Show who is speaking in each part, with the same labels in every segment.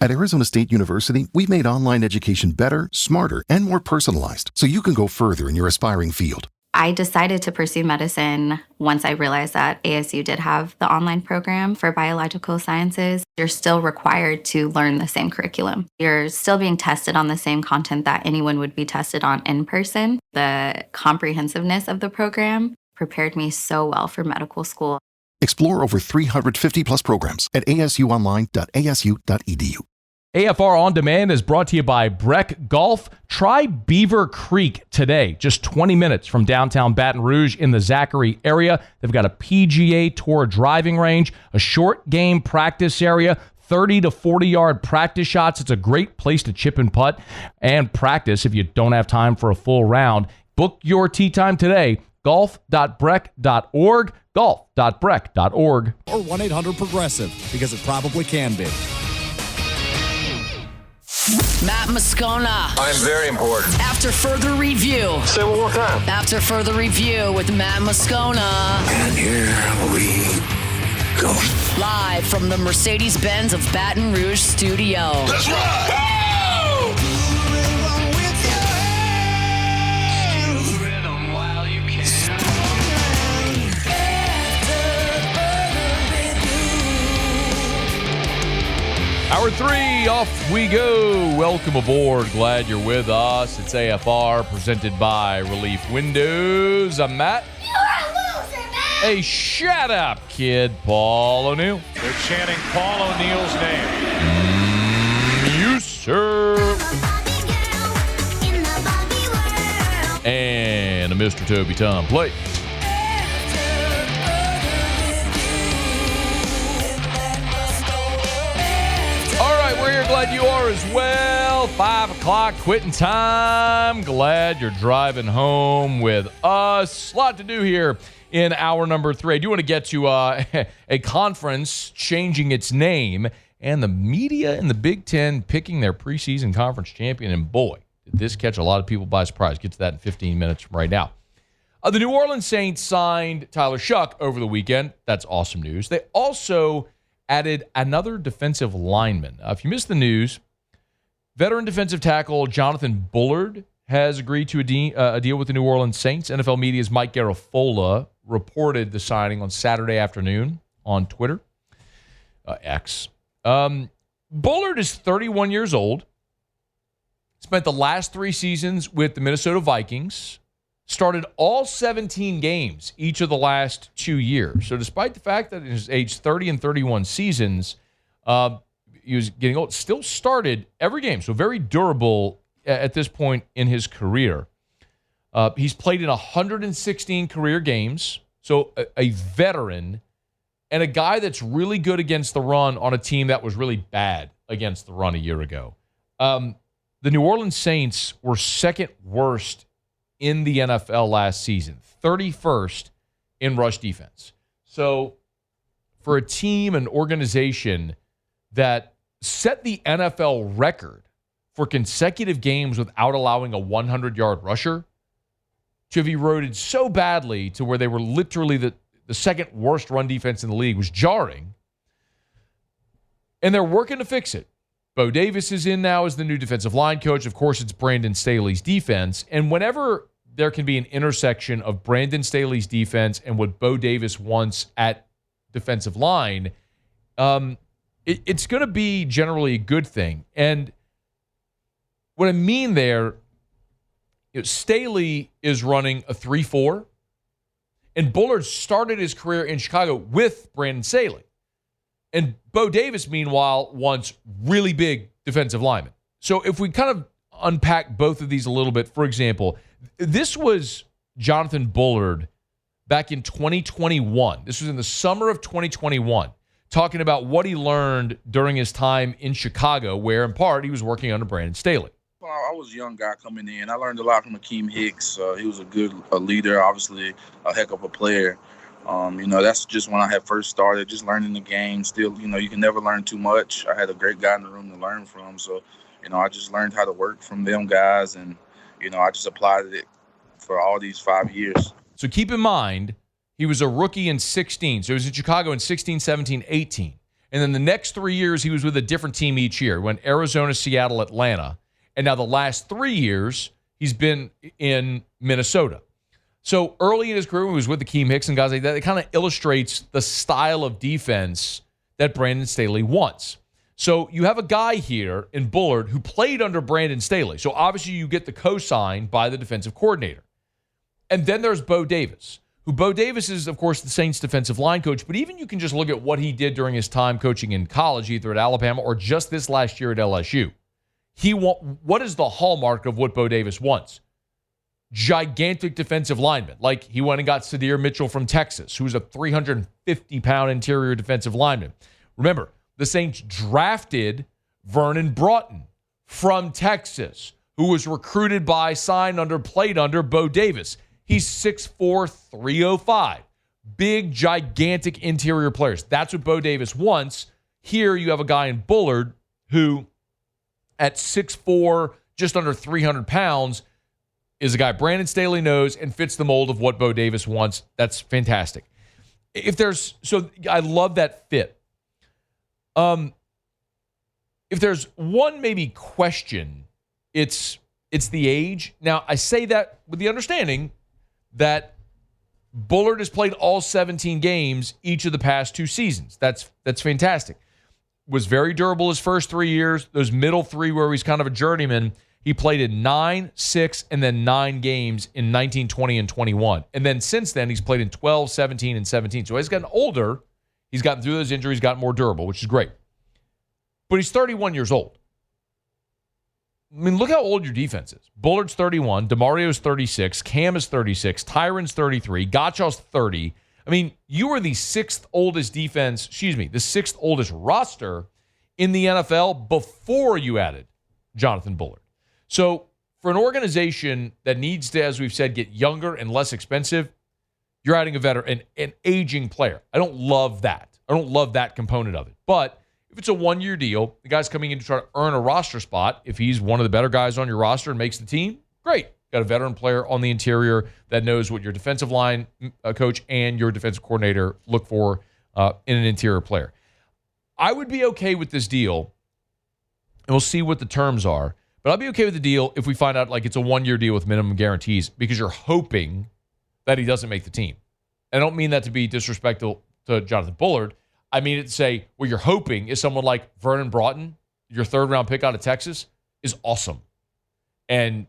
Speaker 1: At Arizona State University, we've made online education better, smarter, and more personalized so you can go further in your aspiring field.
Speaker 2: I decided to pursue medicine once I realized that ASU did have the online program for biological sciences. You're still required to learn the same curriculum. You're still being tested on the same content that anyone would be tested on in person. The comprehensiveness of the program prepared me so well for medical school.
Speaker 1: Explore over 350 plus programs at asuonline.asu.edu.
Speaker 3: AFR On Demand is brought to you by Breck Golf. Try Beaver Creek today, just 20 minutes from downtown Baton Rouge in the Zachary area. They've got a PGA Tour driving range, a short game practice area, 30 to 40-yard practice shots. It's a great place to chip and putt and practice if you don't have time for a full round. Book your tee time today, golf.breck.org, golf.breck.org.
Speaker 4: Or 1-800-PROGRESSIVE, because it probably can be.
Speaker 5: Matt Moscona.
Speaker 6: I'm very important.
Speaker 5: After further review.
Speaker 6: Say it one more time.
Speaker 5: After further review with Matt Moscona.
Speaker 6: And here we go.
Speaker 5: Live from the Mercedes-Benz of Baton Rouge studio.
Speaker 6: Let's ride! Woo!
Speaker 3: Hour 3, off we go. Welcome aboard. Glad you're with us. It's AFR, presented by Relief Windows. I'm Matt.
Speaker 7: You're a loser, Matt!
Speaker 3: Hey, shut up, kid. Paul O'Neill.
Speaker 8: They're chanting Paul O'Neill's name.
Speaker 3: You, sir. And a Mr. Toby Tom Plate. We're here. Glad you are as well. 5 o'clock quitting time. Glad you're driving home with us. A lot to do here in hour number 3. I do want to get to a conference changing its name and the media in the Big Ten picking their preseason conference champion. And boy, did this catch a lot of people by surprise. Get to that in 15 minutes from right now. The New Orleans Saints signed Tyler Shuck over the weekend. That's awesome news. They also added another defensive lineman. If you missed the news, veteran defensive tackle Jonathan Bullard has agreed to a deal with the New Orleans Saints. NFL Media's Mike Garafolo reported the signing on Saturday afternoon on Twitter, X. Bullard is 31 years old, spent the last 3 seasons with the Minnesota Vikings, started all 17 games each of the last 2 years. So despite the fact that in his age 30 and 31 seasons, he was getting old, still started every game. So very durable at this point in his career. He's played in 116 career games. So a veteran and a guy that's really good against the run on a team that was really bad against the run a year ago. The New Orleans Saints were second worst in the NFL last season, 31st in rush defense. So for a team, an organization that set the NFL record for consecutive games without allowing a 100-yard rusher, to have eroded so badly to where they were literally the second worst run defense in the league was jarring. And they're working to fix it. Bo Davis is in now as the new defensive line coach. Of course, it's Brandon Staley's defense. And whenever there can be an intersection of Brandon Staley's defense and what Bo Davis wants at defensive line, it's going to be generally a good thing. And what I mean there, Staley is running a 3-4, and Bullard started his career in Chicago with Brandon Staley. And Bo Davis, meanwhile, wants really big defensive linemen. So if we kind of unpack both of these a little bit, for example, this was Jonathan Bullard back in 2021. This was in the summer of 2021, talking about what he learned during his time in Chicago, where in part he was working under Brandon Staley.
Speaker 9: Well, I was a young guy coming in. I learned a lot from Akeem Hicks. He was a good leader, obviously a heck of a player. That's just when I had first started, just learning the game. Still, you can never learn too much. I had a great guy in the room to learn from. So, I just learned how to work from them guys, and, I just applied it for all these 5 years.
Speaker 3: So keep in mind, he was a rookie in 16. So he was in Chicago in 16, 17, 18. And then the next 3 years, he was with a different team each year. He went Arizona, Seattle, Atlanta. And now the last 3 years, he's been in Minnesota. So early in his career, he was with Akeem Hicks and guys like that. It kind of illustrates the style of defense that Brandon Staley wants. So you have a guy here in Bullard who played under Brandon Staley. So obviously you get the cosign by the defensive coordinator. And then there's Bo Davis, who Bo Davis is, of course, the Saints defensive line coach. But even you can just look at what he did during his time coaching in college, either at Alabama or just this last year at LSU. What is the hallmark of what Bo Davis wants? Gigantic defensive linemen. Like he went and got Sadir Mitchell from Texas, who's a 350-pound interior defensive lineman. Remember, the Saints drafted Vernon Broughton from Texas, who was recruited by, signed under, played under Bo Davis. He's 6'4", 305. Big, gigantic interior players. That's what Bo Davis wants. Here you have a guy in Bullard who, at 6'4", just under 300 pounds, is a guy Brandon Staley knows and fits the mold of what Bo Davis wants. That's fantastic. So I love that fit. If there's one maybe question, it's the age. Now, I say that with the understanding that Bullard has played all 17 games each of the past 2 seasons. That's fantastic. Was very durable his first 3 years. Those middle 3 where he's kind of a journeyman, he played in 9, 6, and then 9 games in 19, 20, and 21. And then since then, he's played in 12, 17, and 17. So he's gotten older. He's gotten through those injuries, gotten more durable, which is great. But he's 31 years old. I mean, look how old your defense is. Bullard's 31, DeMario's 36, Cam is 36, Tyron's 33, Gotchaw's 30. I mean, you were the 6th oldest the 6th oldest roster in the NFL before you added Jonathan Bullard. So for an organization that needs to, as we've said, get younger and less expensive, you're adding a veteran, an aging player. I don't love that. I don't love that component of it. But if it's a 1-year deal, the guy's coming in to try to earn a roster spot. If he's one of the better guys on your roster and makes the team, great. Got a veteran player on the interior that knows what your defensive line coach and your defensive coordinator look for in an interior player. I would be okay with this deal, and we'll see what the terms are, but I'll be okay with the deal if we find out like it's a 1-year deal with minimum guarantees because you're hoping that he doesn't make the team. And I don't mean that to be disrespectful to Jonathan Bullard. I mean it to say what you're hoping is someone like Vernon Broughton, your 3rd-round pick out of Texas, is awesome and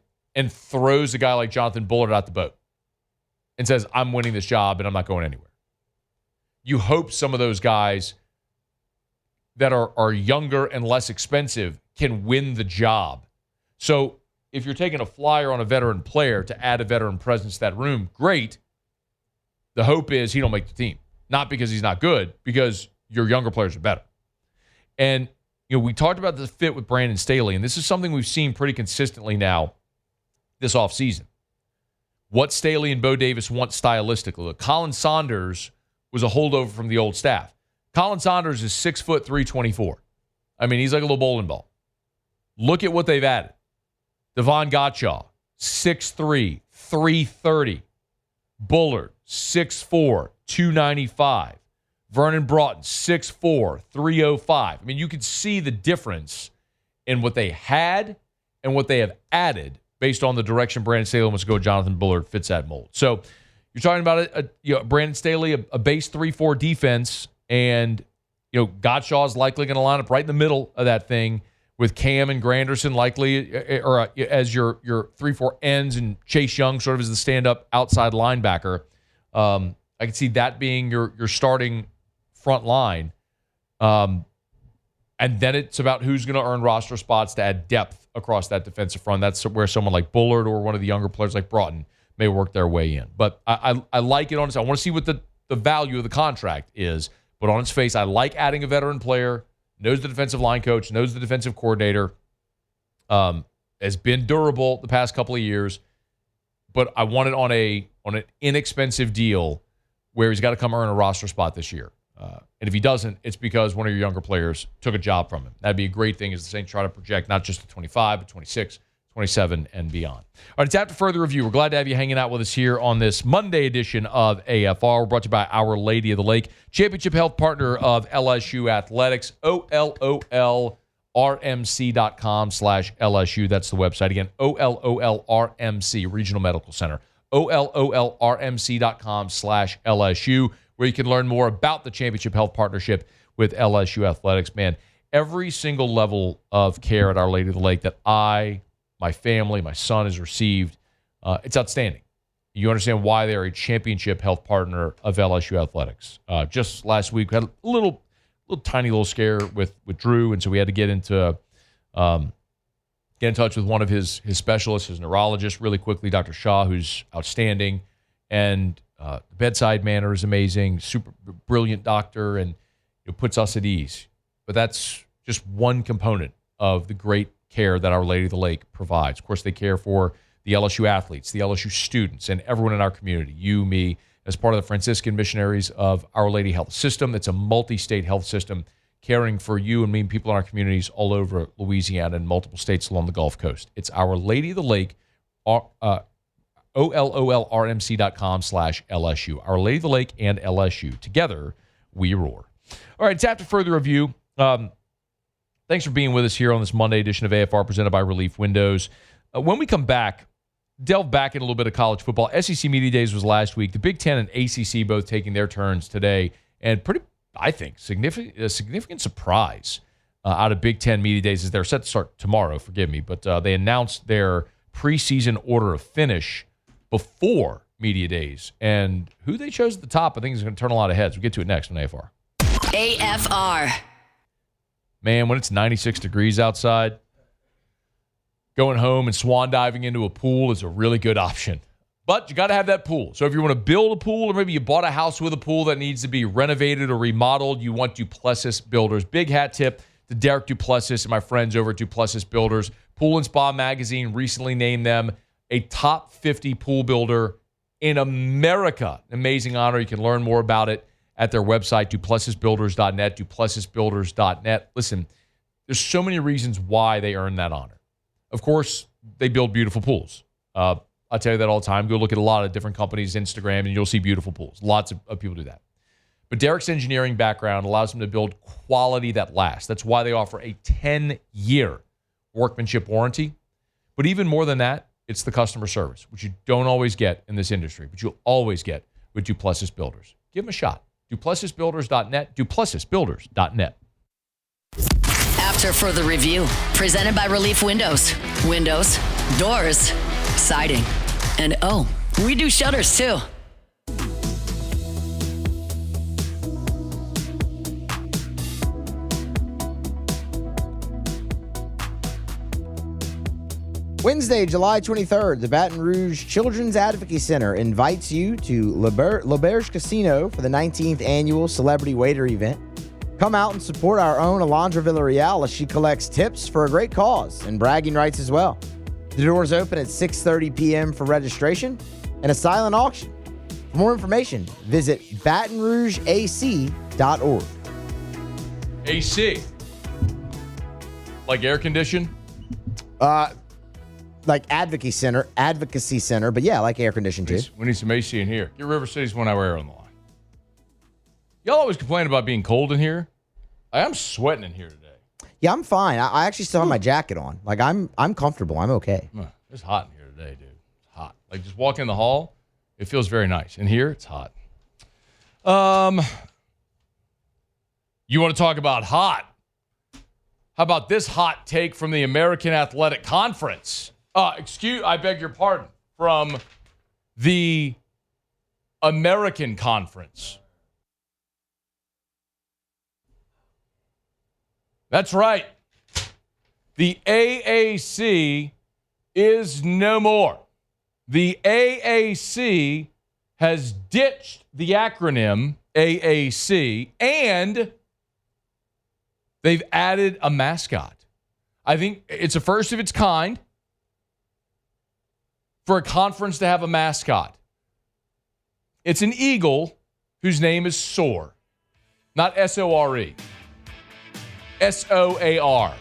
Speaker 3: throws a guy like Jonathan Bullard out the boat and says, I'm winning this job and I'm not going anywhere. You hope some of those guys that are younger and less expensive can win the job. So if you're taking a flyer on a veteran player to add a veteran presence to that room, great. The hope is he don't make the team. Not because he's not good, because your younger players are better. And we talked about the fit with Brandon Staley, and this is something we've seen pretty consistently now this offseason. What Staley and Bo Davis want stylistically. Look, Colin Saunders was a holdover from the old staff. Colin Saunders is 6 foot 324. I mean, he's like a little bowling ball. Look at what they've added. Devon Gottschall, 6'3", 330. Bullard, 6'4", 295. Vernon Broughton, 6'4", 305. I mean, you could see the difference in what they had and what they have added based on the direction Brandon Staley wants to go. Jonathan Bullard fits that mold. So you're talking about Brandon Staley, a base 3-4 defense, and Gottschall is likely going to line up right in the middle of that thing with Cam and Granderson likely as your 3-4 ends, and Chase Young sort of as the stand-up outside linebacker. I can see that being your starting front line. And then it's about who's going to earn roster spots to add depth across that defensive front. That's where someone like Bullard or one of the younger players like Broughton may work their way in. But I like it on its own. I want to see what the value of the contract is. But on its face, I like adding a veteran player, knows the defensive line coach, knows the defensive coordinator, has been durable the past couple of years. But I want it on an inexpensive deal where he's got to come earn a roster spot this year. And if he doesn't, it's because one of your younger players took a job from him. That'd be a great thing as the Saints try to project not just to 25, but 26, 27 and beyond. All right, it's after further review. We're glad to have you hanging out with us here on this Monday edition of AFR. We're brought to you by Our Lady of the Lake, championship health partner of LSU Athletics, OLOLRMC.com/LSU. That's the website. Again, OLOLRMC, Regional Medical Center, OLOLRMC.com/LSU, where you can learn more about the championship health partnership with LSU Athletics. Man, every single level of care at Our Lady of the Lake that my family, my son has received, it's outstanding. You understand why they're a championship health partner of LSU Athletics. Just last week, we had a little tiny scare with Drew, and so we had to get in touch with one of his specialists, his neurologist, really quickly, Dr. Shah, who's outstanding, and the bedside manner is amazing, super brilliant doctor, and it puts us at ease. But that's just one component of the great care that Our Lady of the Lake provides. Of course, they care for the LSU athletes, the LSU students, and everyone in our community, you, me, as part of the Franciscan Missionaries of Our Lady Health System. It's a multi-state health system caring for you and me and people in our communities all over Louisiana and multiple states along the Gulf Coast. It's Our Lady of the Lake, OLOLRMC.com/LSU. Our Lady of the Lake and LSU. Together, we roar. All right, it's after further review. Thanks for being with us here on this Monday edition of AFR presented by Relief Windows. When we come back, delve back in a little bit of college football. SEC Media Days was last week. The Big Ten and ACC both taking their turns today. And pretty, I think, significant surprise out of Big Ten Media Days is they're set to start tomorrow, forgive me. But they announced their preseason order of finish before Media Days. And who they chose at the top, I think, is going to turn a lot of heads. We'll get to it next on AFR.
Speaker 5: AFR.
Speaker 3: Man, when it's 96 degrees outside, going home and swan diving into a pool is a really good option. But you got to have that pool. So if you want to build a pool, or maybe you bought a house with a pool that needs to be renovated or remodeled, you want Duplessis Builders. Big hat tip to Derek Duplessis and my friends over at Duplessis Builders. Pool and Spa Magazine recently named them a top 50 pool builder in America. Amazing honor. You can learn more about it at their website, duplessisbuilders.net, duplessisbuilders.net. Listen, there's so many reasons why they earned that honor. Of course, they build beautiful pools. I tell you that all the time. Go look at a lot of different companies' Instagram, and you'll see beautiful pools. Lots of people do that. But Derek's engineering background allows him to build quality that lasts. That's why they offer a 10-year workmanship warranty. But even more than that, it's the customer service, which you don't always get in this industry, but you'll always get with Duplessis Builders. Give them a shot. DuplessisBuilders.net, DuplessisBuilders.net.
Speaker 5: After further review, presented by Relief Windows. Windows, doors, siding, and oh, we do shutters too.
Speaker 7: Wednesday, July 23rd, the Baton Rouge Children's Advocacy Center invites you to L'Auberge Casino for the 19th annual Celebrity Waiter event. Come out and support our own Alondra Villarreal as she collects tips for a great cause and bragging rights as well. The doors open at 6:30 p.m. for registration and a silent auction. For more information, visit BatonRougeAC.org.
Speaker 3: AC. Like air conditioned?
Speaker 7: Like advocacy center, but yeah, like air conditioned too.
Speaker 3: We need some AC in here. Get River City's 1 hour air on the line. Y'all always complain about being cold in here. I'm sweating in here today.
Speaker 7: Yeah, I'm fine. I actually still have my jacket on. Like I'm comfortable. I'm okay.
Speaker 3: It's hot in here today, dude. It's hot. Like just walking in the hall, it feels very nice. In here, it's hot. You want to talk about hot? How about this hot take from the American Athletic Conference? I beg your pardon, from the American Conference. That's right. The AAC is no more. The AAC has ditched the acronym AAC, and they've added a mascot. I think it's a first of its kind for a conference to have a mascot. It's an eagle whose name is Soar, not S-O-R-E. S-O-A-R.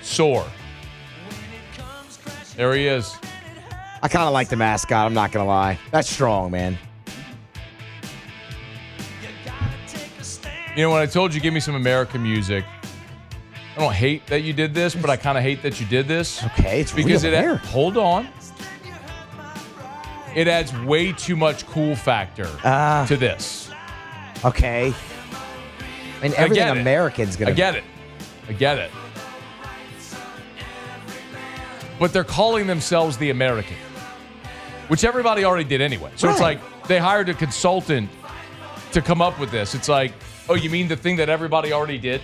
Speaker 3: Soar. There he is.
Speaker 7: I kind of like the mascot. I'm not going to lie. That's strong, man.
Speaker 3: You know, when I told you give me some American music, I don't hate that you did this, but I kind of hate that you did this.
Speaker 7: Okay, it's
Speaker 3: because
Speaker 7: real here.
Speaker 3: Hold on. It adds way too much cool factor to this.
Speaker 7: Okay. And everything American's going to...
Speaker 3: I get it. But they're calling themselves the American, which everybody already did anyway. So It's like they hired a consultant to come up with this. It's like, oh, you mean the thing that everybody already did?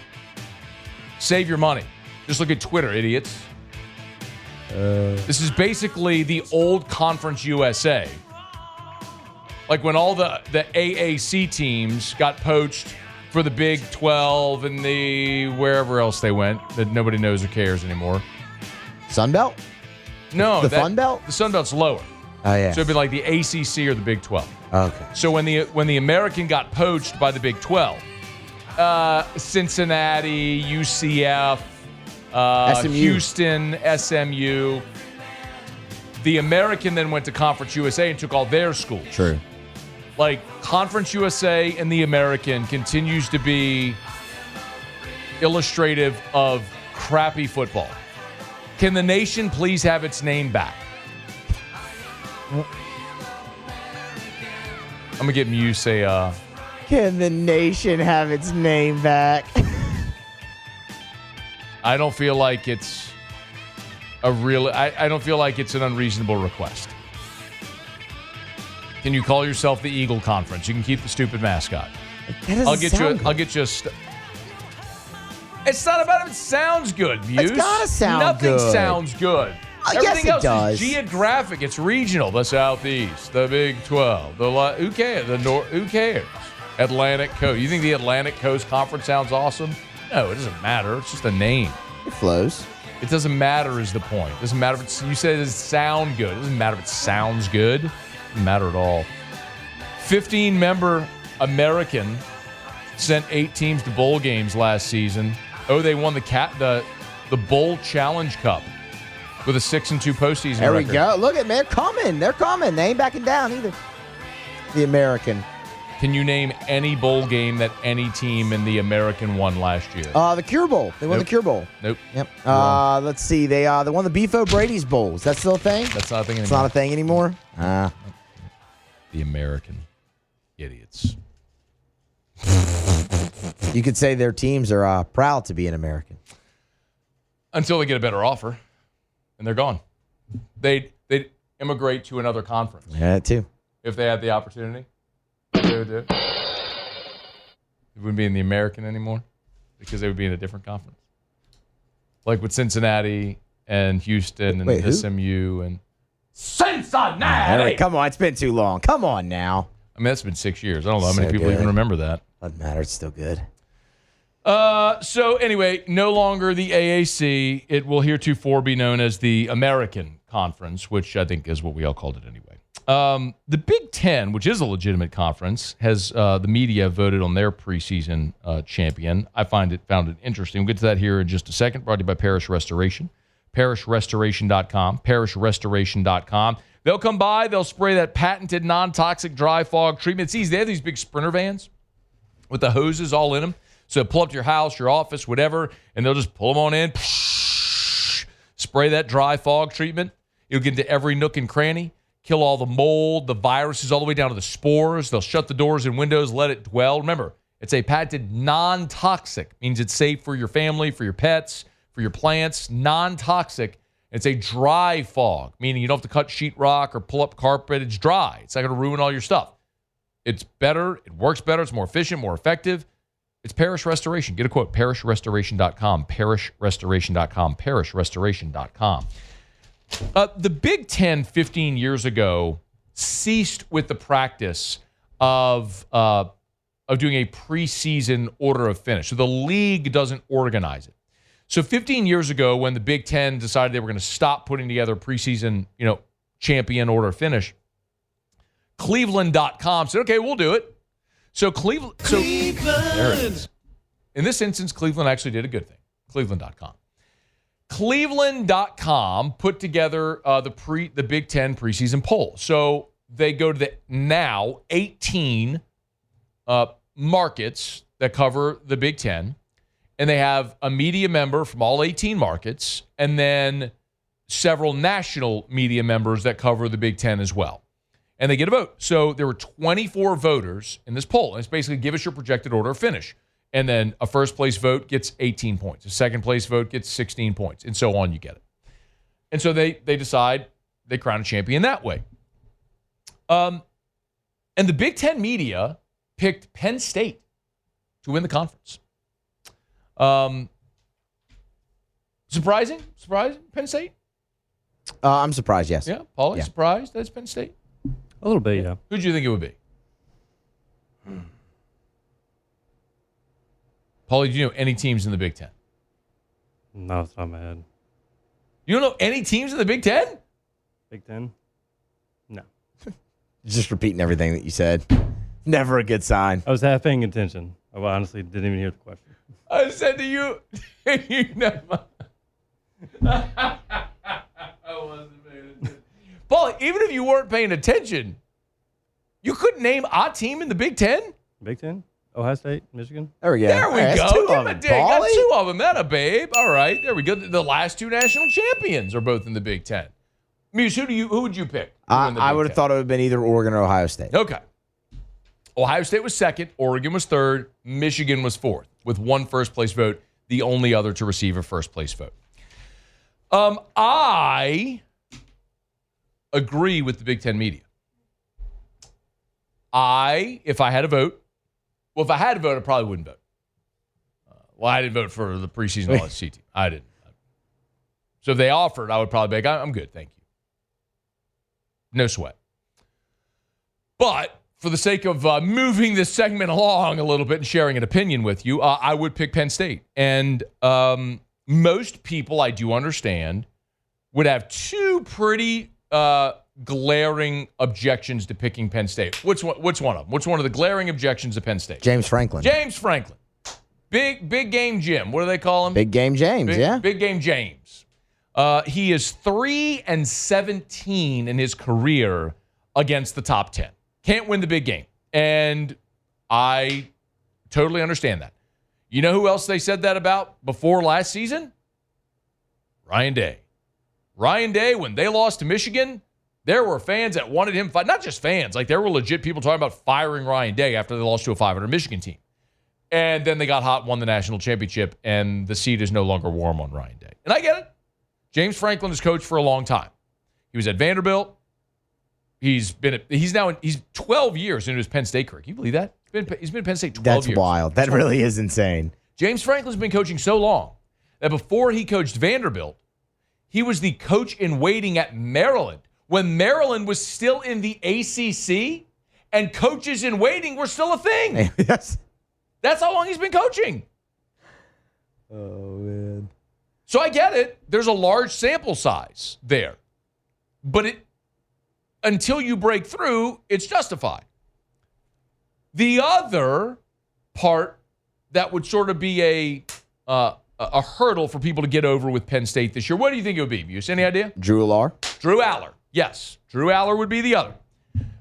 Speaker 3: Save your money. Just look at Twitter, idiots. This is basically the old Conference USA. Like when all the AAC teams got poached for the Big 12 and the wherever else they went that nobody knows or cares anymore.
Speaker 7: Sun Belt?
Speaker 3: No.
Speaker 7: The Fun Belt?
Speaker 3: The Sun Belt's lower.
Speaker 7: Oh, yeah.
Speaker 3: So it'd be like the ACC or the Big 12.
Speaker 7: Okay.
Speaker 3: So when the American got poached by the Big 12, Cincinnati, UCF,
Speaker 7: SMU.
Speaker 3: Houston, SMU. The American then went to Conference USA and took all their schools.
Speaker 7: True.
Speaker 3: Like, Conference USA and the American continues to be illustrative of crappy football. Can the nation please have its name back? I'm going to get Muse say,
Speaker 7: Can the nation have its name back?
Speaker 3: I don't feel like it's I don't feel like it's an unreasonable request. Can you call yourself the Eagle Conference? You can keep the stupid mascot. I'll get you. It's not about if it sounds good, Muse.
Speaker 7: It's gotta sound
Speaker 3: good. Nothing
Speaker 7: good.
Speaker 3: sounds good. Everything
Speaker 7: yes, it
Speaker 3: else
Speaker 7: does.
Speaker 3: is geographic. It's regional. The Southeast, the Big 12, who cares? The North, who cares? Atlantic Coast. You think the Atlantic Coast Conference sounds awesome? No, it doesn't matter. It's just a name.
Speaker 7: It flows.
Speaker 3: It doesn't matter is the point. It doesn't matter if it's, you said it doesn't sound good. It doesn't matter if it sounds good. It doesn't matter at all. 15-member American sent 8 teams to bowl games last season. Oh, they won the Bowl Challenge Cup with a 6-2 postseason
Speaker 7: There
Speaker 3: record.
Speaker 7: we go. Look at, man, they're coming. They're coming. They ain't backing down either. The American.
Speaker 3: Can you name any bowl game that any team in the American won last year?
Speaker 7: The Cure Bowl. They won the Cure Bowl.
Speaker 3: Nope.
Speaker 7: Yep. Let's see. They won the Beefo Brady's Bowl. Is that still a thing?
Speaker 3: That's not a thing anymore.
Speaker 7: It's not a thing anymore?
Speaker 3: The American. Idiots.
Speaker 7: You could say their teams are proud to be an American.
Speaker 3: Until they get a better offer, and they're gone. They'd immigrate to another conference.
Speaker 7: Yeah, too.
Speaker 3: If they had the opportunity. They would do it. They wouldn't be in the American anymore because they would be in a different conference. Like with Cincinnati and Houston and
Speaker 7: who?
Speaker 3: SMU and Cincinnati.
Speaker 7: Come on, it's been too long. Come on now.
Speaker 3: I mean, that's been 6 years. I don't know how many
Speaker 7: So
Speaker 3: people
Speaker 7: good.
Speaker 3: even remember that.
Speaker 7: Doesn't matter. It's still good.
Speaker 3: So anyway, no longer the AAC. It will heretofore be known as the American Conference, which I think is what we all called it anyway. The Big Ten, which is a legitimate conference, has the media voted on their preseason champion. I found it interesting. We'll get to that here in just a second. Brought to you by Parish Restoration. ParishRestoration.com. ParishRestoration.com. They'll come by. They'll spray that patented non-toxic dry fog treatment. It's easy. They have these big Sprinter vans with the hoses all in them. So pull up to your house, your office, whatever, and they'll just pull them on in. Spray that dry fog treatment. It'll get into every nook and cranny. Kill all the mold, the viruses, all the way down to the spores. They'll shut the doors and windows, let it dwell. Remember, it's a patented non-toxic. Means it's safe for your family, for your pets, for your plants. Non-toxic. It's a dry fog, meaning you don't have to cut sheetrock or pull up carpet. It's dry. It's not going to ruin all your stuff. It's better. It works better. It's more efficient, more effective. It's Parish Restoration. Get a quote. ParishRestoration.com. ParishRestoration.com. ParishRestoration.com. The Big Ten 15 years ago ceased with the practice of doing a preseason order of finish. So the league doesn't organize it. So 15 years ago, when the Big Ten decided they were going to stop putting together preseason, champion order of finish, Cleveland.com said, okay, we'll do it. So Cleveland. There it is. In this instance, Cleveland actually did a good thing. Cleveland.com. Cleveland.com put together the Big Ten preseason poll. So they go to the now 18 markets that cover the Big Ten, and they have a media member from all 18 markets, and then several national media members that cover the Big Ten as well. And they get a vote. So there were 24 voters in this poll. And it's basically give us your projected order of finish. And then a first-place vote gets 18 points. A second-place vote gets 16 points. And so on, you get it. And so they decide they crown a champion that way. And the Big Ten media picked Penn State to win the conference. Surprising? Penn State?
Speaker 7: I'm surprised, yes.
Speaker 3: Yeah, Paulie,
Speaker 7: Yeah.
Speaker 3: surprised that it's Penn State?
Speaker 10: A little bit, yeah.
Speaker 3: Who do you think it would be? Paulie, do you know any teams in the Big Ten?
Speaker 10: No, it's not my head.
Speaker 3: You don't know any teams in the Big Ten?
Speaker 10: Big Ten? No.
Speaker 7: Just repeating everything that you said. Never a good sign.
Speaker 10: I was half paying attention. I honestly didn't even hear the question.
Speaker 3: I said to you, you never. I wasn't paying attention. Paul, even if you weren't paying attention, you couldn't name a team in the Big Ten?
Speaker 10: Big Ten? Ohio State? Michigan?
Speaker 7: There we go.
Speaker 3: There we
Speaker 7: All right,
Speaker 3: go.
Speaker 7: that's two
Speaker 3: Give
Speaker 7: of
Speaker 3: him a
Speaker 7: them,
Speaker 3: dig. Got
Speaker 7: Paulie.
Speaker 3: two of them. That a babe. All right. There we go. The last two national champions are both in the Big Ten. Muse, who would you pick?
Speaker 7: I would have thought it would have been either Oregon or Ohio State.
Speaker 3: Okay. Ohio State was second. Oregon was third. Michigan was fourth with one first-place vote, the only other to receive a first-place vote. I agree with the Big Ten media. If I had a vote, I probably wouldn't vote. I didn't vote for the preseason All-SEC team. I didn't. So if they offered, I would probably be like, I'm good, thank you. No sweat. But for the sake of moving this segment along a little bit and sharing an opinion with you, I would pick Penn State. And most people, I do understand, would have two pretty glaring objections to picking Penn State. Which one of them? What's one of the glaring objections to Penn State?
Speaker 7: James Franklin.
Speaker 3: Big game Jim. What do they call him?
Speaker 7: Big game James, yeah.
Speaker 3: Big game James. He is 3-17 in his career against the top 10. Can't win the big game. And I totally understand that. You know who else they said that about before last season? Ryan Day. Ryan Day, when they lost to Michigan, there were fans that wanted him fired. Not just fans. Like, there were legit people talking about firing Ryan Day after they lost to a 500 Michigan team. And then they got hot, won the national championship, and the seat is no longer warm on Ryan Day. And I get it. James Franklin has coached for a long time. He was at Vanderbilt. He's 12 years into his Penn State career. Can you believe that? He's been at Penn State 12 years.
Speaker 7: That's wild. That really is insane.
Speaker 3: James Franklin's been coaching so long that before he coached Vanderbilt, he was the coach in waiting at Maryland when Maryland was still in the ACC and coaches in waiting were still a thing.
Speaker 7: Yes.
Speaker 3: That's how long he's been coaching.
Speaker 7: Oh, man.
Speaker 3: So I get it. There's a large sample size there. But until you break through, it's justified. The other part that would sort of be a hurdle for people to get over with Penn State this year, what do you think it would be, Muse? Any idea?
Speaker 7: Drew Aller.
Speaker 3: Drew Aller. Yes. Drew Aller would be the other.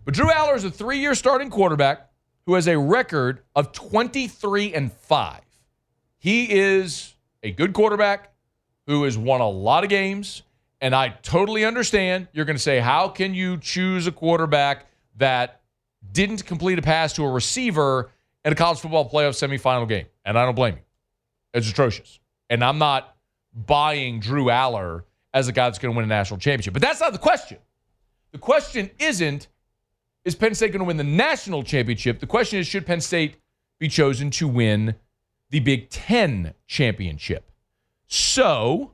Speaker 3: But Drew Aller is a 3-year starting quarterback who has a record of 23-5. He is a good quarterback who has won a lot of games, and I totally understand. You're going to say, how can you choose a quarterback that didn't complete a pass to a receiver in a college football playoff semifinal game? And I don't blame you. It's atrocious. And I'm not buying Drew Aller as a guy that's going to win a national championship. But that's not the question. The question isn't, is Penn State going to win the national championship? The question is, should Penn State be chosen to win the Big Ten championship? So,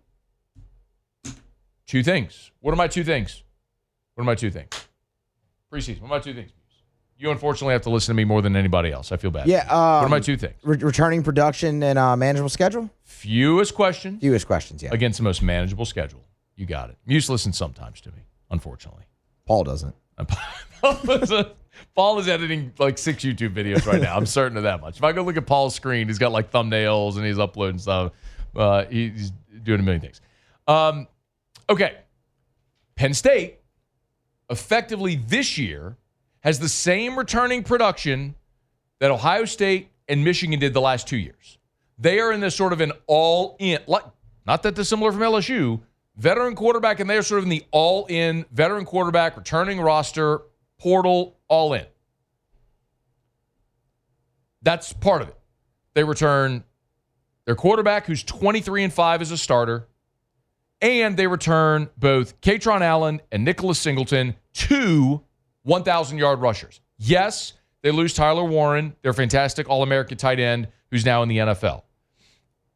Speaker 3: two things. What are my two things? Preseason. What are my two things? You unfortunately have to listen to me more than anybody else. I feel bad.
Speaker 7: Yeah.
Speaker 3: What are my two things?
Speaker 7: Returning production and manageable schedule?
Speaker 3: Fewest questions.
Speaker 7: Yeah.
Speaker 3: Against the most manageable schedule. You got it. Muse listens sometimes to me, unfortunately.
Speaker 7: Paul doesn't.
Speaker 3: Paul is editing like 6 YouTube videos right now. I'm certain of that much. If I go look at Paul's screen, he's got like thumbnails and he's uploading stuff. He's doing a million things. Okay. Penn State, effectively this year, has the same returning production that Ohio State and Michigan did the last 2 years. They are in this sort of an all-in, not that dissimilar from LSU, veteran quarterback, and they are sort of in the all-in veteran quarterback, returning roster, portal, all-in. That's part of it. They return their quarterback, who's 23-5 as a starter, and they return both Katron Allen and Nicholas Singleton, 2 1,000-yard rushers. Yes, they lose Tyler Warren, their fantastic All-American tight end, who's now in the NFL.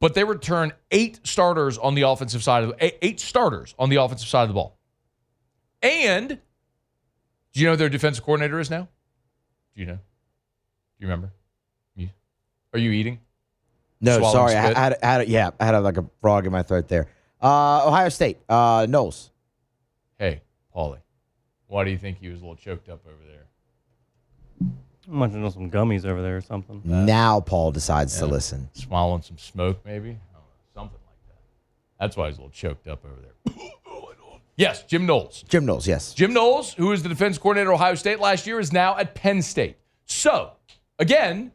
Speaker 3: But they return 8 starters on the offensive side of the ball. And do you know who their defensive coordinator is now? Do you know? Do you remember? Are you eating?
Speaker 7: No,
Speaker 3: Swallowing
Speaker 7: sorry.
Speaker 3: spit?
Speaker 7: I had like a frog in my throat there. Ohio State, Knowles.
Speaker 3: Hey, Paulie, why do you think he was a little choked up over there?
Speaker 10: I might know some gummies over there or something.
Speaker 7: Now Paul decides to listen.
Speaker 3: Swallowing some smoke, maybe? I don't know, something like that. That's why he's a little choked up over there. Yes, Jim Knowles.
Speaker 7: Jim Knowles, yes.
Speaker 3: Jim Knowles, who was the defense coordinator at Ohio State last year, is now at Penn State. So, again,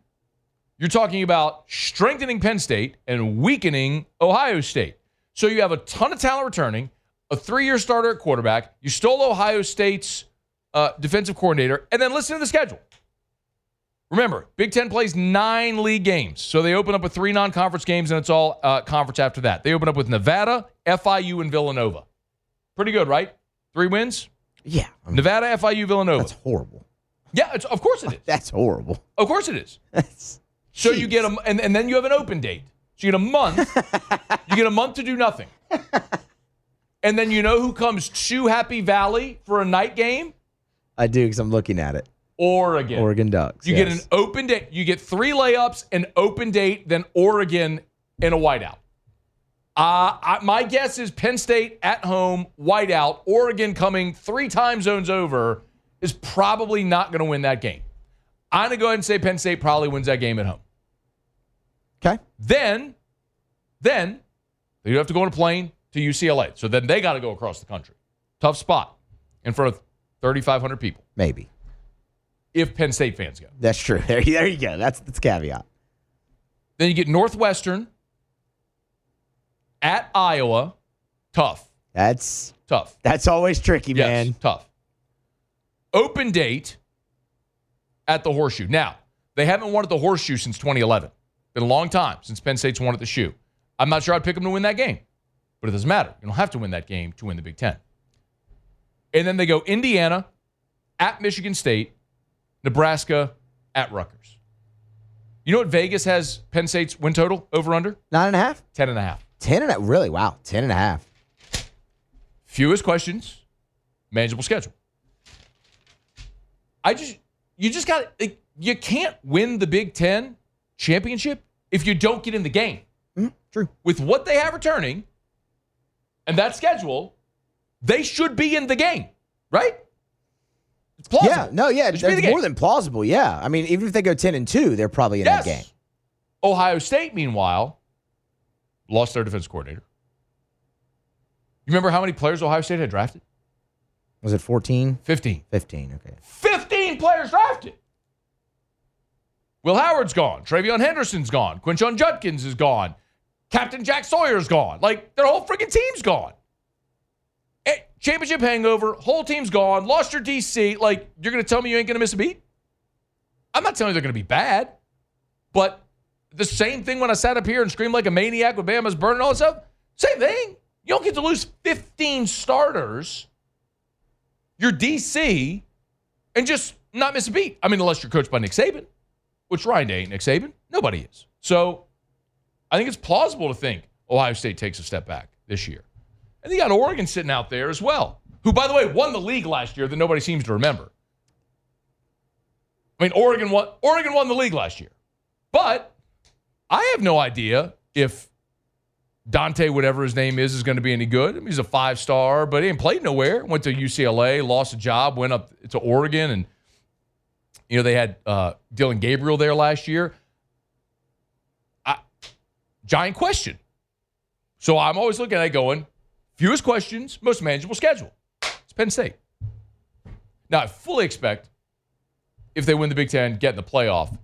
Speaker 3: you're talking about strengthening Penn State and weakening Ohio State. So you have a ton of talent returning, a 3-year starter at quarterback. You stole Ohio State's defensive coordinator, and then listen to the schedule. Remember, Big Ten plays 9 league games. So they open up with 3 non-conference games, and it's all conference after that. They open up with Nevada, FIU, and Villanova. Pretty good, right? 3 wins?
Speaker 7: Yeah.
Speaker 3: Nevada, FIU, Villanova.
Speaker 7: That's horrible.
Speaker 3: Yeah, of course it is.
Speaker 7: That's horrible.
Speaker 3: Of course it is. So you get and then you have an open date. So you get a month. You get a month to do nothing. And then you know who comes to Happy Valley for a night game?
Speaker 7: I do, because I'm looking at it.
Speaker 3: Oregon
Speaker 7: Ducks.
Speaker 3: You get an open date. You get 3 layups, an open date, then Oregon in a whiteout. My guess is Penn State at home, whiteout, Oregon coming 3 time zones over is probably not going to win that game. I'm going to go ahead and say Penn State probably wins that game at home.
Speaker 7: Okay.
Speaker 3: Then you have to go on a plane to UCLA. So then they got to go across the country. Tough spot in front of 3,500 people.
Speaker 7: Maybe.
Speaker 3: If Penn State fans go.
Speaker 7: That's true. There you go. That's caveat.
Speaker 3: Then you get Northwestern at Iowa. Tough.
Speaker 7: That's
Speaker 3: tough.
Speaker 7: That's always tricky, man.
Speaker 3: Yes, tough. Open date at the Horseshoe. Now, they haven't won at the Horseshoe since 2011. Been a long time since Penn State's won at the Shoe. I'm not sure I'd pick them to win that game. But it doesn't matter. You don't have to win that game to win the Big Ten. And then they go Indiana at Michigan State, Nebraska at Rutgers. You know what Vegas has Penn State's win total over under?
Speaker 7: 9.5?
Speaker 3: 10.5.
Speaker 7: 10.5. Really? Wow. 10.5.
Speaker 3: Fewest questions, manageable schedule. You just got you can't win the Big Ten championship if you don't get in the game.
Speaker 7: True.
Speaker 3: With what they have returning and that schedule, they should be in the game, right? It's plausible.
Speaker 7: It's more than plausible, yeah. I mean, even if they go 10-2, they're probably in that game.
Speaker 3: Ohio State, meanwhile, lost their defense coordinator. You remember how many players Ohio State had drafted?
Speaker 7: Was it 14?
Speaker 3: 15.
Speaker 7: 15, okay.
Speaker 3: 15 players drafted. Will Howard's gone. Travion Henderson's gone. Quinshon Judkins is gone. Captain Jack Sawyer's gone. Like, their whole freaking team's gone. Championship hangover. Whole team's gone. Lost your DC. Like, you're going to tell me you ain't going to miss a beat? I'm not telling you they're going to be bad. But the same thing when I sat up here and screamed like a maniac with Bama's burning all that stuff. Same thing. You don't get to lose 15 starters, your DC, and just not miss a beat. I mean, unless you're coached by Nick Saban, which Ryan Day ain't Nick Saban. Nobody is. So I think it's plausible to think Ohio State takes a step back this year. And you got Oregon sitting out there as well, who, by the way, won the league last year that nobody seems to remember. I mean, Oregon won the league last year. But I have no idea if Dante, whatever his name is going to be any good. I mean, he's a 5-star, but he ain't played nowhere. Went to UCLA, lost a job, went up to Oregon, and they had Dylan Gabriel there last year. Giant question. So I'm always looking at it going, Fewest questions, most manageable schedule. It's Penn State. Now, I fully expect if they win the Big Ten, get in the playoff,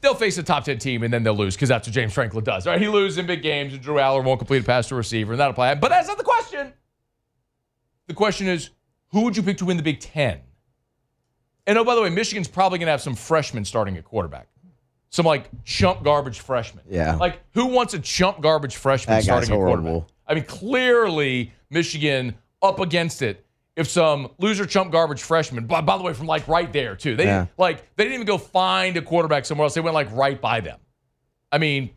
Speaker 3: they'll face a top 10 team and then they'll lose because that's what James Franklin does. Right? He loses in big games and Drew Aller won't complete a pass to a receiver and that'll play. But that's not the question. The question is, who would you pick to win the Big Ten? And oh, by the way, Michigan's probably going to have some freshmen starting at quarterback. Some like chump garbage freshmen.
Speaker 7: Yeah.
Speaker 3: Like, who wants a chump garbage freshman
Speaker 7: That guy's
Speaker 3: starting at quarterback?
Speaker 7: horrible.
Speaker 3: I mean, clearly Michigan up against it. If some loser chump garbage freshman, by the way, from like right there too. They didn't even go find a quarterback somewhere else. They went like right by them. I mean,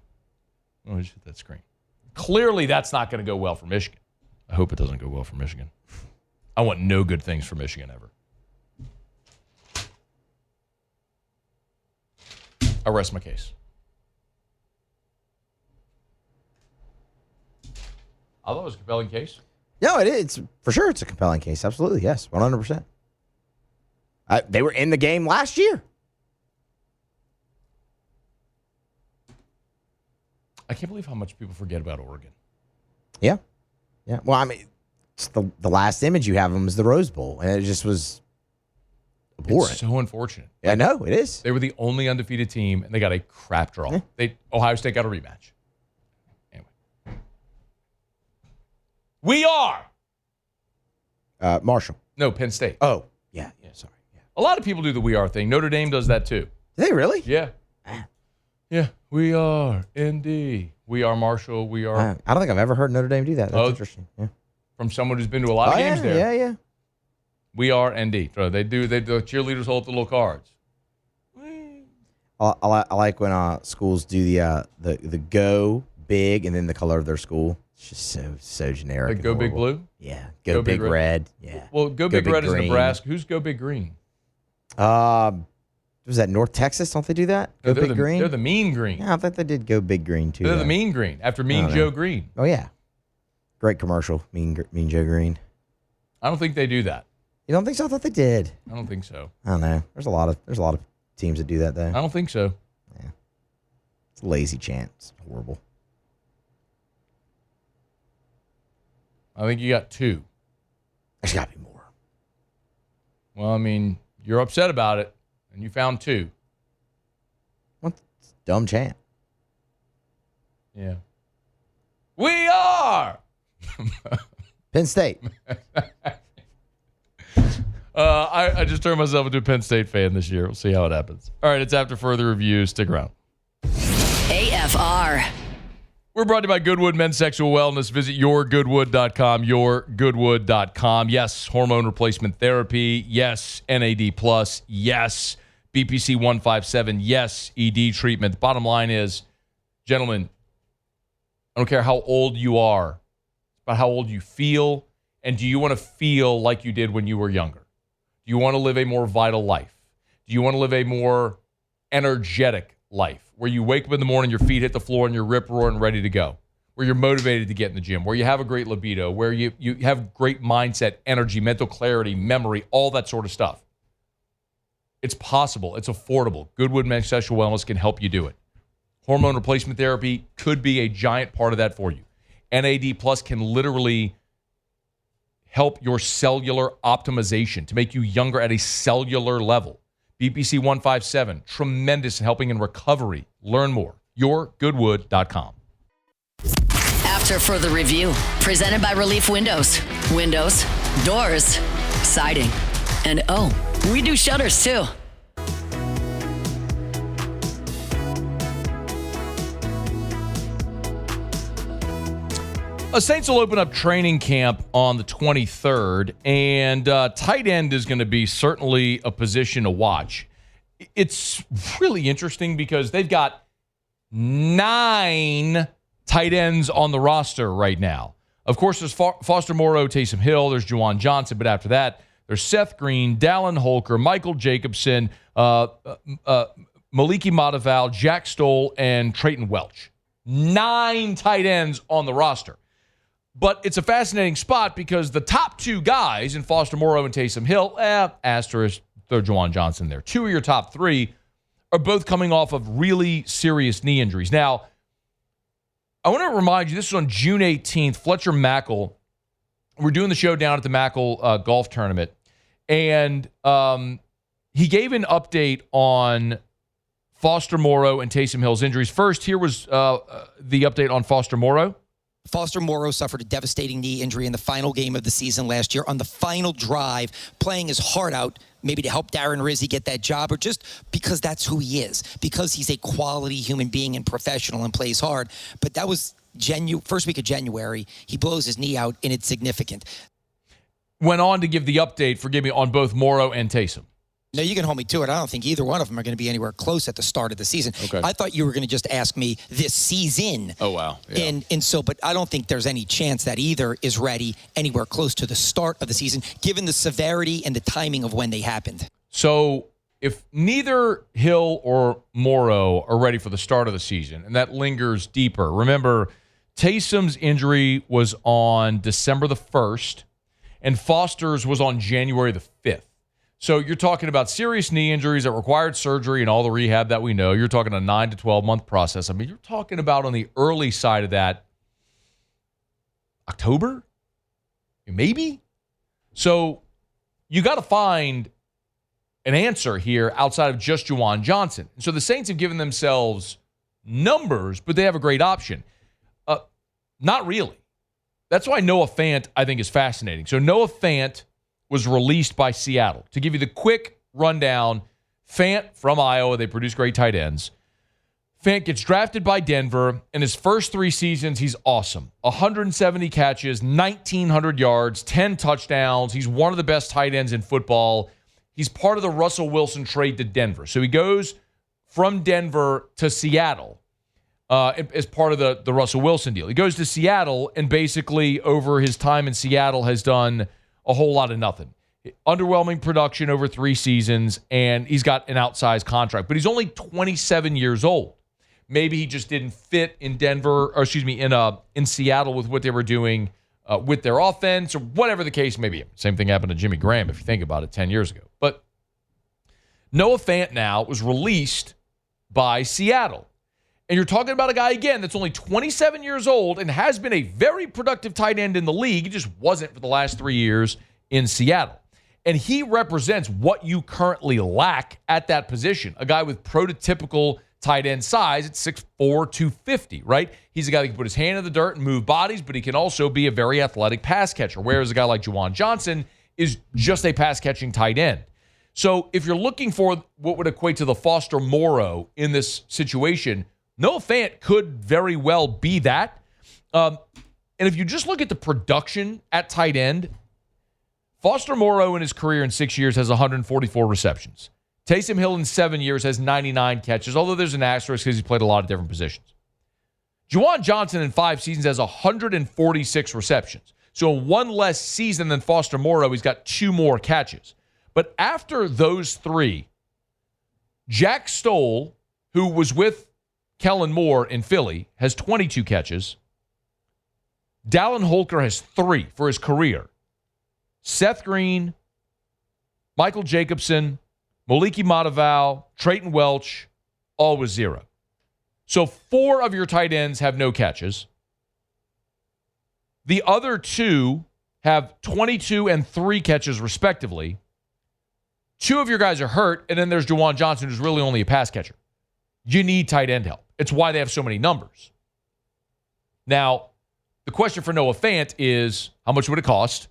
Speaker 3: oh, just hit that screen. Clearly that's not going to go well for Michigan. I hope it doesn't go well for Michigan. I want no good things for Michigan ever. I rest my case. I thought it was a compelling case.
Speaker 7: No, it is. For sure, it's a compelling case. Absolutely, yes. 100%. They were in the game last year.
Speaker 3: I can't believe how much people forget about Oregon.
Speaker 7: Yeah. Yeah. Well, I mean, it's the last image you have of them is the Rose Bowl, and it just was abhorrent.
Speaker 3: It's so unfortunate.
Speaker 7: Yeah, I know, it is.
Speaker 3: They were the only undefeated team, and they got a crap draw.
Speaker 7: Yeah.
Speaker 3: Ohio State got a rematch. Anyway. We are.
Speaker 7: Marshall.
Speaker 3: No, Penn State.
Speaker 7: Oh, yeah, sorry. Yeah.
Speaker 3: A lot of people do the we are thing. Notre Dame does that too.
Speaker 7: Do they really?
Speaker 3: Yeah. Yeah. We are ND. We are Marshall. We are.
Speaker 7: I don't think I've ever heard Notre Dame do that. That's interesting. Yeah.
Speaker 3: From someone who's been to a lot of games there.
Speaker 7: Yeah.
Speaker 3: We are ND. So the cheerleaders hold the little cards.
Speaker 7: I like when schools do the go big and then the color of their school. It's just so generic.
Speaker 3: Like go big blue?
Speaker 7: Yeah. Go big red. Yeah.
Speaker 3: Well, go big red is Nebraska. Who's go big green?
Speaker 7: Was that North Texas? Don't they do that? Go big green?
Speaker 3: They're the mean green.
Speaker 7: Yeah, I thought they did go big green too.
Speaker 3: They're the mean green after Mean Joe Green.
Speaker 7: Oh yeah. Great commercial, Mean Joe Green.
Speaker 3: I don't think they do that.
Speaker 7: You don't think so? I thought they did.
Speaker 3: I don't think so.
Speaker 7: I don't know. There's a lot of teams that do that though.
Speaker 3: I don't think so.
Speaker 7: Yeah. It's a lazy chant. It's horrible.
Speaker 3: I think you got two.
Speaker 7: There's got to be more.
Speaker 3: Well, I mean, you're upset about it, and you found two.
Speaker 7: What dumb chant?
Speaker 3: Yeah. We are
Speaker 7: Penn State.
Speaker 3: I just turned myself into a Penn State fan this year. We'll see how it happens. All right, it's after further review. Stick around.
Speaker 5: AFR.
Speaker 3: We're brought to you by Goodwood Men's Sexual Wellness. Visit yourgoodwood.com, yourgoodwood.com. Yes, hormone replacement therapy. Yes, NAD+. Yes, BPC 157. Yes, ED treatment. The bottom line is, gentlemen, I don't care how old you are. It's about how old you feel, and do you want to feel like you did when you were younger? Do you want to live a more vital life? Do you want to live a more energetic life where you wake up in the morning, your feet hit the floor, and you're rip-roaring ready to go, where you're motivated to get in the gym, where you have a great libido, where you have great mindset, energy, mental clarity, memory, all that sort of stuff? It's possible. It's affordable. Goodwood Men's Sexual Wellness can help you do it. Hormone replacement therapy could be a giant part of that for you. NAD Plus can literally help your cellular optimization to make you younger at a cellular level. BPC 157, tremendous in helping in recovery. Learn more. yourgoodwood.com.
Speaker 5: After further review, presented by Relief Windows. Windows, doors, siding, and oh, we do shutters too.
Speaker 3: Saints will open up training camp on the 23rd, and tight end is going to be certainly a position to watch. It's really interesting because they've got 9 tight ends on the roster right now. Of course, there's Foster Moreau, Taysom Hill, there's Juwan Johnson, but after that, there's Seth Green, Dallin Holker, Michael Jacobson, Maliki Mataval, Jack Stoll, and Trayton Welch. 9 tight ends on the roster. But it's a fascinating spot because the top 2 guys in Foster Moreau and Taysom Hill, asterisk, throw Juwan Johnson there. 2 of your top 3 are both coming off of really serious knee injuries. Now, I want to remind you, this was on June 18th. Fletcher Mackel we're doing the show down at the Mackle golf tournament, and he gave an update on Foster Moreau and Taysom Hill's injuries. First, here was the update on Foster Moreau.
Speaker 11: Foster Moreau suffered a devastating knee injury in the final game of the season last year on the final drive, playing his heart out, maybe to help Darren Rizzi get that job, or just because that's who he is, because he's a quality human being and professional and plays hard. But that was first week of January. He blows his knee out, and it's significant.
Speaker 3: Went on to give the update, forgive me, on both Moreau and Taysom.
Speaker 11: No, you can hold me to it. I don't think either one of them are going to be anywhere close at the start of the season.
Speaker 3: Okay.
Speaker 11: I thought you were going to just ask me this season.
Speaker 3: Oh, wow. Yeah.
Speaker 11: And so, but I don't think there's any chance that either is ready anywhere close to the start of the season, given the severity and the timing of when they happened.
Speaker 3: So if neither Hill or Moreau are ready for the start of the season, and that lingers deeper, remember, Taysom's injury was on December the 1st, and Foster's was on January the 5th. So you're talking about serious knee injuries that required surgery and all the rehab that we know. You're talking a 9 to 12-month process. I mean, you're talking about on the early side of that, October? Maybe? So you got to find an answer here outside of just Juwan Johnson. And so the Saints have given themselves numbers, but they have a great option. Not really. That's why Noah Fant, I think, is fascinating. So Noah Fant was released by Seattle. To give you the quick rundown, Fant from Iowa, they produce great tight ends. Fant gets drafted by Denver. In his first 3 seasons, he's awesome. 170 catches, 1,900 yards, 10 touchdowns. He's one of the best tight ends in football. He's part of the Russell Wilson trade to Denver. So he goes from Denver to Seattle as part of the Russell Wilson deal. He goes to Seattle and basically over his time in Seattle has done a whole lot of nothing. Underwhelming production over 3 seasons, and he's got an outsized contract. But he's only 27 years old. Maybe he just didn't fit in Denver, or excuse me, in Seattle with what they were doing with their offense, or whatever the case may be. Same thing happened to Jimmy Graham, if you think about it, 10 years ago. But Noah Fant now was released by Seattle. And you're talking about a guy, again, that's only 27 years old and has been a very productive tight end in the league. He just wasn't for the last 3 years in Seattle. And he represents what you currently lack at that position. A guy with prototypical tight end size at 6'4", 250, right? He's a guy that can put his hand in the dirt and move bodies, but he can also be a very athletic pass catcher, whereas a guy like Juwan Johnson is just a pass-catching tight end. So if you're looking for what would equate to the Foster Moreau in this situation, Noah Fant could very well be that. And if you just look at the production at tight end, Foster Moreau in his career in 6 years has 144 receptions. Taysom Hill in 7 years has 99 catches, although there's an asterisk because he's played a lot of different positions. Juwan Johnson in 5 seasons has 146 receptions. So one less season than Foster Moreau, he's got 2 more catches. But after those 3, Jack Stoll, who was with Kellen Moore in Philly, has 22 catches. Dallin Holker has 3 for his career. Seth Green, Michael Jacobson, Moliki Mataval, Trayton Welch, all with 0. So 4 of your tight ends have no catches. The other 2 have 22 and 3 catches respectively. 2 of your guys are hurt, and then there's Juwan Johnson, who's really only a pass catcher. You need tight end help. It's why they have so many numbers. Now, the question for Noah Fant is, how much would it cost,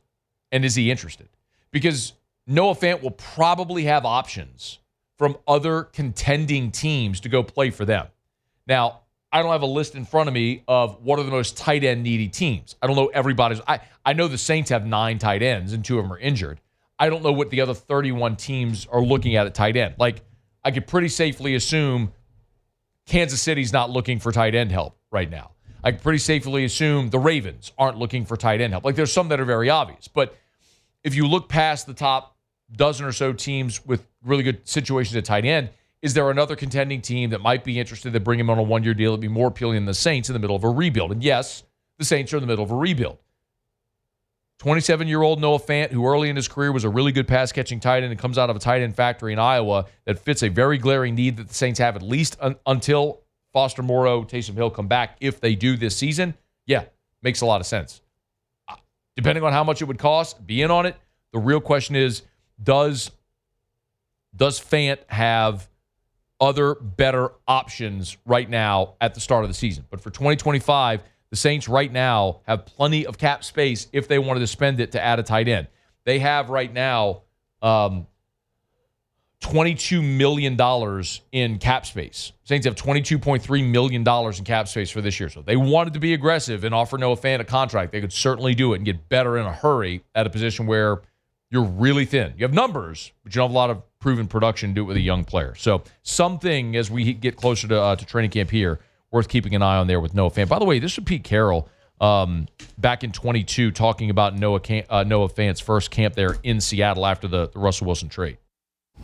Speaker 3: and is he interested? Because Noah Fant will probably have options from other contending teams to go play for them. Now, I don't have a list in front of me of what are the most tight end needy teams. I don't know everybody's. I know the Saints have 9 tight ends, and 2 of them are injured. I don't know what the other 31 teams are looking at tight end. Like, I could pretty safely assume Kansas City's not looking for tight end help right now. I could pretty safely assume the Ravens aren't looking for tight end help. Like, there's some that are very obvious. But if you look past the top dozen or so teams with really good situations at tight end, is there another contending team that might be interested to bring him on a 1-year deal that'd be more appealing than the Saints in the middle of a rebuild? And yes, the Saints are in the middle of a rebuild. 27-year-old Noah Fant, who early in his career was a really good pass-catching tight end and comes out of a tight end factory in Iowa that fits a very glaring need that the Saints have at least until Foster Moreau, Taysom Hill come back, if they do this season. Yeah, makes a lot of sense. depending on how much it would cost, be in on it. The real question is, does Fant have other better options right now at the start of the season? But for 2025, the Saints right now have plenty of cap space if they wanted to spend it to add a tight end. They have right now $22 million in cap space. Saints have $22.3 million in cap space for this year. So if they wanted to be aggressive and offer Noah Fant a contract, they could certainly do it and get better in a hurry at a position where you're really thin. You have numbers, but you don't have a lot of proven production to do it with a young player. So something as we get closer to training camp here, worth keeping an eye on there with Noah Fant. By the way, this was Pete Carroll back in 22 talking about Noah Fant's first camp there in Seattle after the Russell Wilson trade.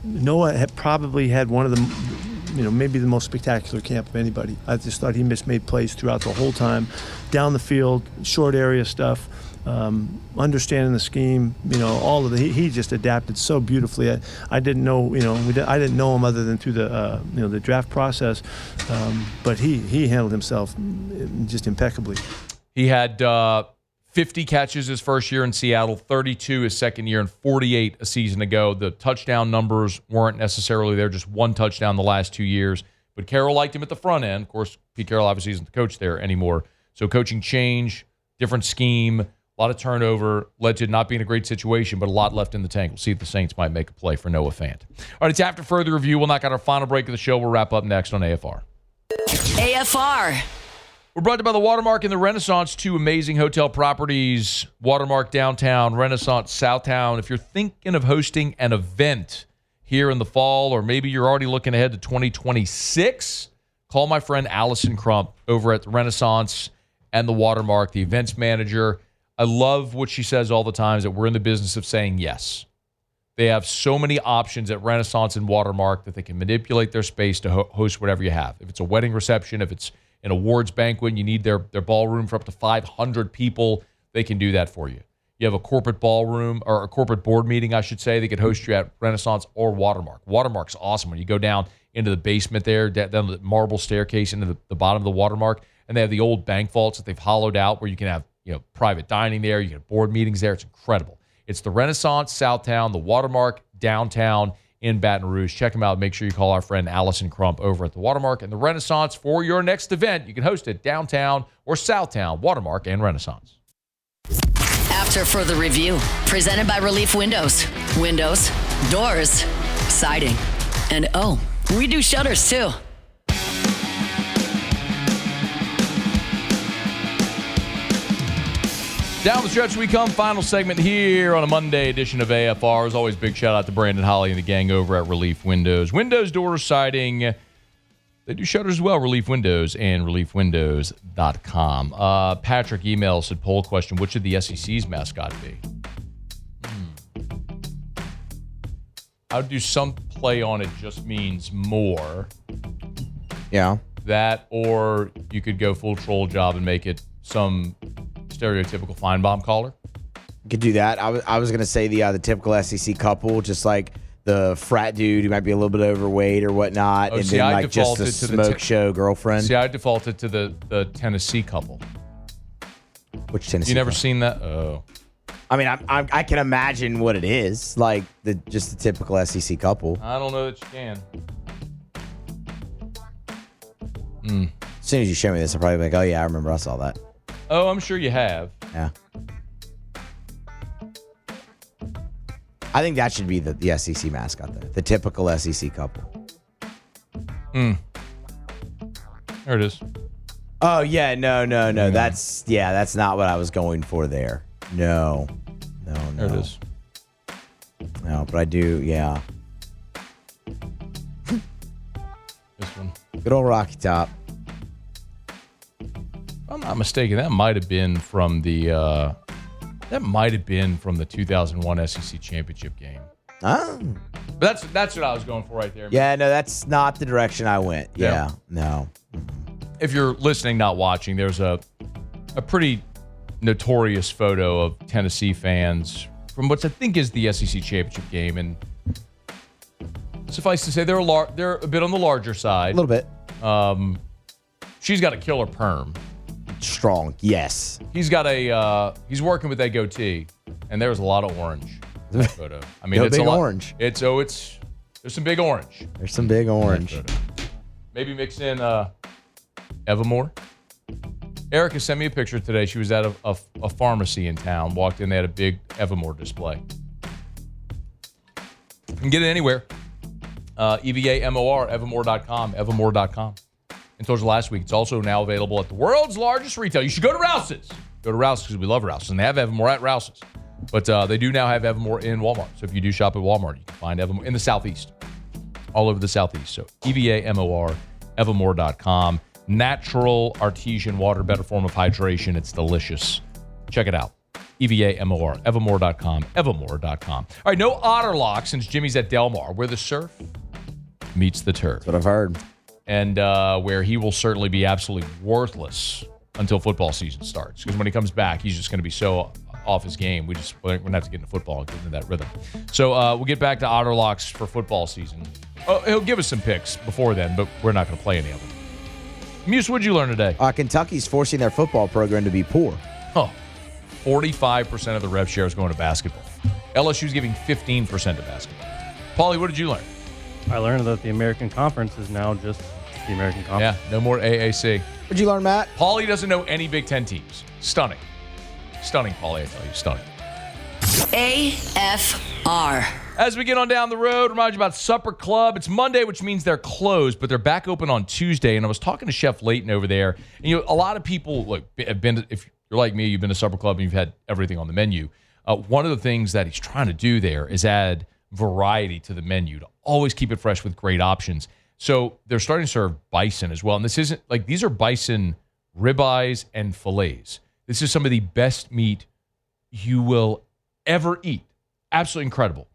Speaker 12: Noah had probably had one of the, maybe the most spectacular camp of anybody. I just thought he made plays throughout the whole time, down the field, short area stuff, understanding the scheme, all of he just adapted so beautifully. I didn't know, I didn't know him other than through the, the draft process, but he handled himself just impeccably.
Speaker 3: He had 50 catches his first year in Seattle, 32 his second year, and 48 a season ago. The touchdown numbers weren't necessarily there, just one touchdown the last 2 years. But Carroll liked him at the front end. Of course, Pete Carroll obviously isn't the coach there anymore. So coaching change, different scheme, a lot of turnover, led to not being a great situation, but a lot left in the tank. We'll see if the Saints might make a play for Noah Fant. All right, it's after further review. We'll knock out our final break of the show. We'll wrap up next on AFR.
Speaker 5: AFR.
Speaker 3: We're brought to you by the Watermark and the Renaissance, two amazing hotel properties, Watermark Downtown, Renaissance Southtown. If you're thinking of hosting an event here in the fall, or maybe you're already looking ahead to 2026, call my friend Allison Crump over at the Renaissance and the Watermark, the events manager. I love what she says all the time, is that we're in the business of saying yes. They have so many options at Renaissance and Watermark that they can manipulate their space to host whatever you have. If it's a wedding reception, if it's an awards banquet, you need their ballroom for up to 500 people, they can do that for you. You have a corporate ballroom, or a corporate board meeting, I should say, they could host you at Renaissance or Watermark. Watermark's awesome. When you go down into the basement there, down the marble staircase into the bottom of the Watermark, and they have the old bank vaults that they've hollowed out where you can have private dining there, you can have board meetings there. It's incredible. It's the Renaissance Southtown, the Watermark Downtown in Baton Rouge. Check them out. Make sure you call our friend Allison Crump over at the Watermark and the Renaissance for your next event. You can host it downtown or Southtown, Watermark and Renaissance.
Speaker 5: After further review, presented by Relief Windows. Windows, doors, siding, and we do shutters too.
Speaker 3: Down the stretch we come. Final segment here on a Monday edition of AFR. As always, big shout out to Brandon Holly and the gang over at Relief Windows. Windows, doors, siding. They do shutters as well. Relief Windows and reliefwindows.com. Patrick emails, said, poll question, what should the SEC's mascot be? I would do some play on it just means more.
Speaker 7: Yeah.
Speaker 3: That, or you could go full troll job and make it some stereotypical Feinbaum caller.
Speaker 7: You could do that. I was gonna say the typical SEC couple, just like the frat dude who might be a little bit overweight or whatnot, and then like just a smoke show girlfriend.
Speaker 3: See, I defaulted to the Tennessee couple.
Speaker 7: Which Tennessee?
Speaker 3: You never
Speaker 7: couple?
Speaker 3: seen that? Oh.
Speaker 7: I mean, I can imagine what it is, like just the typical SEC couple.
Speaker 3: I don't know that you can.
Speaker 7: As soon as you show me this, I'll probably be like, oh yeah, I remember I saw that.
Speaker 3: Oh, I'm sure you have.
Speaker 7: Yeah. I think that should be the SEC mascot, though. The typical SEC couple.
Speaker 3: There it is.
Speaker 7: Oh, yeah. No. That's not what I was going for there. No.
Speaker 3: There it is.
Speaker 7: No, but I do, yeah.
Speaker 3: This one.
Speaker 7: Good old Rocky Top.
Speaker 3: If I'm not mistaken, that might have been from the 2001 SEC championship game.
Speaker 7: Oh.
Speaker 3: But that's what I was going for right there.
Speaker 7: Yeah, no, that's not the direction I went. Yeah. No.
Speaker 3: If you're listening, not watching, there's a pretty notorious photo of Tennessee fans from what I think is the SEC championship game, and suffice to say, they're a bit on the larger side.
Speaker 7: A little bit.
Speaker 3: She's got a killer perm.
Speaker 7: strong. Yes.
Speaker 3: He's got he's working with that goatee, and there's a lot of orange in that photo. I mean, it's
Speaker 7: big
Speaker 3: a lot,
Speaker 7: orange.
Speaker 3: there's some big orange.
Speaker 7: There's some big orange.
Speaker 3: Maybe mix in Evermore. Erica sent me a picture today. She was at a pharmacy in town. Walked in, they had a big Evermore display. You can get it anywhere. EVAMOR, evermore.com, evermore.com. And told you last week, it's also now available at the world's largest retailer. You should go to Rouse's. Go to Rouse's because we love Rouse's. And they have Evermore at Rouse's. But they do now have Evermore in Walmart. So if you do shop at Walmart, you can find Evermore in the Southeast. All over the Southeast. So EVAMOR, evermore.com. Natural artesian water, better form of hydration. It's delicious. Check it out. EVAMOR, evermore.com, evermore.com. All right, no otter lock since Jimmy's at Del Mar, where the surf meets the turf.
Speaker 7: That's what I've heard.
Speaker 3: And where he will certainly be absolutely worthless until football season starts. Because when he comes back, he's just going to be so off his game. We're going to have to get into football and get into that rhythm. So we'll get back to otter locks for football season. Oh, he'll give us some picks before then, but we're not going to play any of them. Muse, what did you learn today?
Speaker 7: Kentucky's forcing their football program to be poor.
Speaker 3: 45% of the rev share is going to basketball. LSU's giving 15% to basketball. Paulie, what did you learn?
Speaker 10: I learned that the American Conference is now just the American Conference.
Speaker 3: Yeah, no more AAC.
Speaker 7: What'd you learn, Matt?
Speaker 3: Paulie doesn't know any Big Ten teams. Stunning. Stunning, Paulie, I tell you. Stunning.
Speaker 5: AFR.
Speaker 3: As we get on down the road, remind you about Supper Club. It's Monday, which means they're closed, but they're back open on Tuesday. And I was talking to Chef Layton over there. And, a lot of people have been, if you're like me, you've been to Supper Club and you've had everything on the menu. One of the things that he's trying to do there is add variety to the menu to always keep it fresh with great options. So they're starting to serve bison as well. And this isn't these are bison ribeyes and fillets. This is some of the best meat you will ever eat. Absolutely incredible.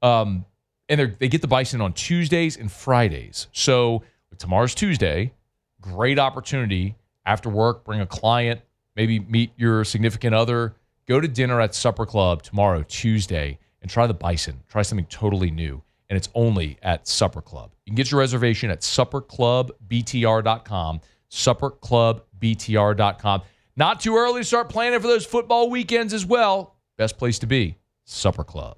Speaker 3: And they get the bison on Tuesdays and Fridays. So tomorrow's Tuesday, great opportunity after work, bring a client, maybe meet your significant other, go to dinner at Supper Club tomorrow, Tuesday, and try the bison. Try something totally new. And it's only at Supper Club. You can get your reservation at supperclubbtr.com, supperclubbtr.com. Not too early to start planning for those football weekends as well. Best place to be, Supper Club.